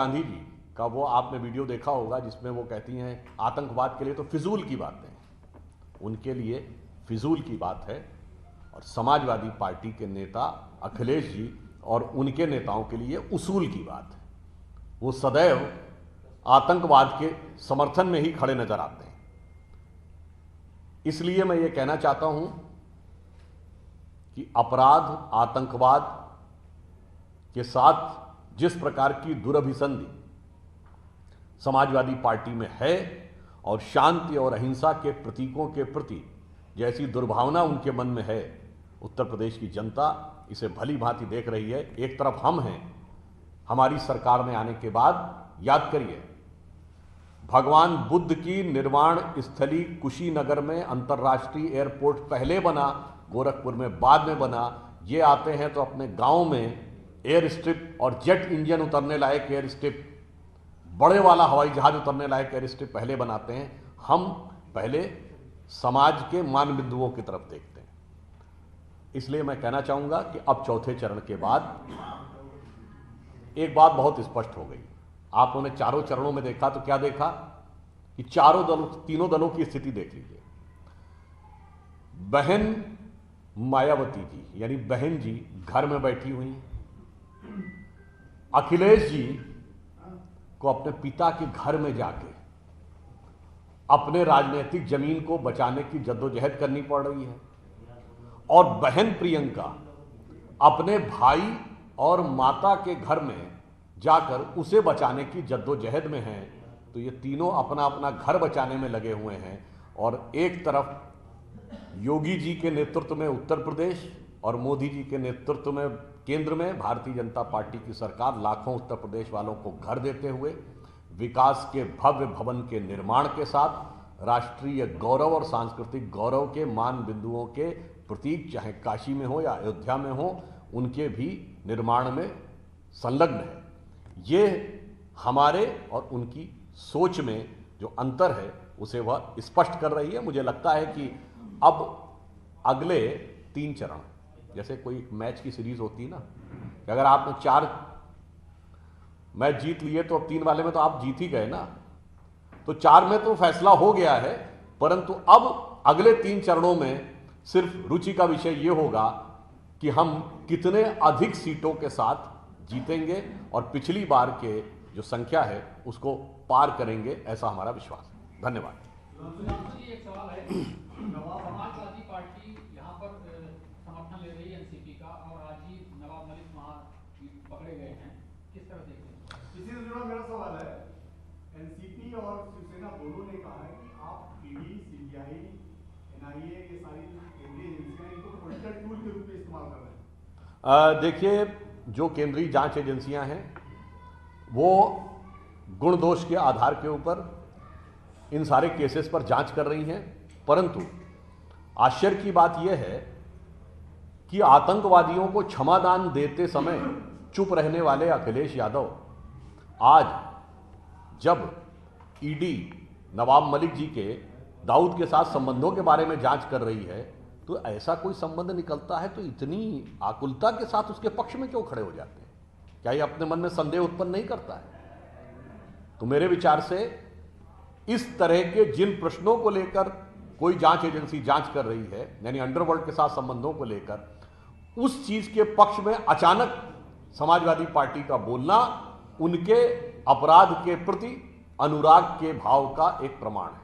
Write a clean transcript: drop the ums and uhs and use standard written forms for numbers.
गांधी जी का वो आपने वीडियो देखा होगा जिसमें वो कहती हैं आतंकवाद के लिए तो फिजूल की बातें हैं, उनके लिए फिजूल की बात है। और समाजवादी पार्टी के नेता अखिलेश जी और उनके नेताओं के लिए उसूल की बात है। वो सदैव आतंकवाद के समर्थन में ही खड़े नजर आते हैं। इसलिए मैं ये कहना चाहता हूं कि अपराध आतंकवाद के साथ जिस प्रकार की दुरभिसंधि समाजवादी पार्टी में है और शांति और अहिंसा के प्रतीकों के प्रति जैसी दुर्भावना उनके मन में है, उत्तर प्रदेश की जनता इसे भली भांति देख रही है। एक तरफ हम हैं, हमारी सरकार में आने के बाद याद करिए भगवान बुद्ध की निर्वाण स्थली कुशीनगर में अंतर्राष्ट्रीय एयरपोर्ट पहले बना, गोरखपुर में बाद में बना। ये आते हैं तो अपने गांव में एयर स्ट्रिप और जेट इंजन उतरने लायक एयर स्ट्रिप, बड़े वाला हवाई जहाज उतरने लायक एयर स्ट्रिप पहले बनाते हैं। हम पहले समाज के मान बिंदुओं की तरफ देखते हैं। इसलिए मैं कहना चाहूंगा कि अब चौथे चरण के बाद एक बात बहुत स्पष्ट हो गई। आपने चारों चरणों में देखा तो क्या देखा कि तीनों दलों की स्थिति देख लीजिए। बहन मायावती जी यानी बहन जी घर में बैठी हुई, अखिलेश जी को अपने पिता के घर में जाके अपने राजनीतिक जमीन को बचाने की जद्दोजहद करनी पड़ रही है, और बहन प्रियंका अपने भाई और माता के घर में जाकर उसे बचाने की जद्दोजहद में हैं। तो ये तीनों अपना अपना घर बचाने में लगे हुए हैं। और एक तरफ योगी जी के नेतृत्व में उत्तर प्रदेश और मोदी जी के नेतृत्व में केंद्र में भारतीय जनता पार्टी की सरकार लाखों उत्तर प्रदेश वालों को घर देते हुए विकास के भव्य भवन के निर्माण के साथ राष्ट्रीय गौरव और सांस्कृतिक गौरव के मान बिंदुओं के प्रतीक चाहे काशी में हो या अयोध्या में हो, उनके भी निर्माण में संलग्न है। ये हमारे और उनकी सोच में जो अंतर है उसे वह स्पष्ट कर रही है। मुझे लगता है कि अब अगले 3 चरण, जैसे कोई मैच की सीरीज होती है ना, कि अगर आपने 4 मैच जीत लिए तो अब 3 वाले में तो आप जीत ही गए ना, तो 4 में तो फैसला हो गया है। परंतु अब अगले 3 चरणों में सिर्फ रुचि का विषय यह होगा कि हम कितने अधिक सीटों के साथ जीतेंगे और पिछली बार के जो संख्या है उसको पार करेंगे, ऐसा हमारा विश्वास है। धन्यवाद। एक सवाल है, समाजवादी पार्टी यहाँ पर समर्थन ले रही है एनसीपी का, और आज ही नवाब मलिक वहाँ पकड़े गए हैं, किस तरह देखते हैं? इसी से जुड़ा मेरा सवाल है, एनसीपी और शिवसेना दोनों ने कहा है कि आप ईडी, सीबीआई, एनआईए, ये सारी केंद्रीय एजेंसियां इनको पॉलिटिकल टूल के रूप में इस्तेमाल कर रहे हैं। देखिए, जो केंद्रीय जांच एजेंसियां हैं वो गुण दोष के आधार के ऊपर इन सारे केसेस पर जांच कर रही हैं। परंतु आश्चर्य की बात यह है कि आतंकवादियों को क्षमादान देते समय चुप रहने वाले अखिलेश यादव आज जब ईडी नवाब मलिक जी के दाऊद के साथ संबंधों के बारे में जांच कर रही है, तो ऐसा कोई संबंध निकलता है तो इतनी आकुलता के साथ उसके पक्ष में क्यों खड़े हो जाते हैं? क्या ये अपने मन में संदेह उत्पन्न नहीं करता है? तो मेरे विचार से इस तरह के जिन प्रश्नों को लेकर कोई जांच एजेंसी जांच कर रही है, यानी अंडरवर्ल्ड के साथ संबंधों को लेकर, उस चीज के पक्ष में अचानक समाजवादी पार्टी का बोलना उनके अपराध के प्रति अनुराग के भाव का एक प्रमाण है।